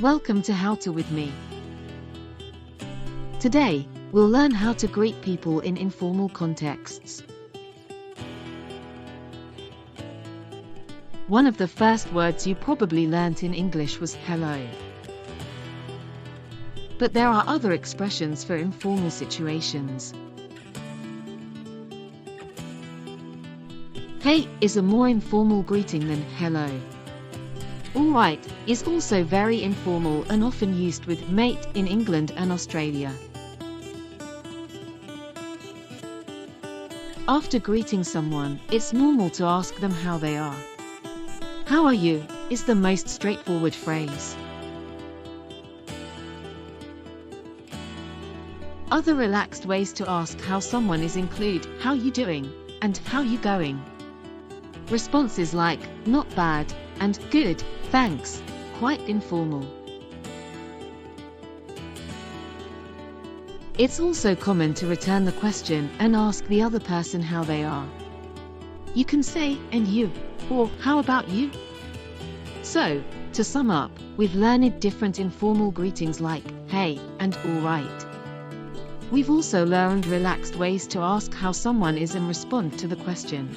Welcome to How to with me. Today, we'll learn how to greet people in informal contexts. One of the first words you probably learnt in English was hello. But there are other expressions for informal situations. Hey is a more informal greeting than hello. Alright is also very informal and often used with mate in England and Australia. After greeting someone, it's normal to ask them how they are. How are you is the most straightforward phrase. Other relaxed ways to ask how someone is include how you doing and how you going. Responses like not bad and good, thanks, quite informal. It's also common to return the question and ask the other person how they are. You can say and you or how about you? So, to sum up, we've learned different informal greetings like hey and alright. We've also learned relaxed ways to ask how someone is and respond to the question.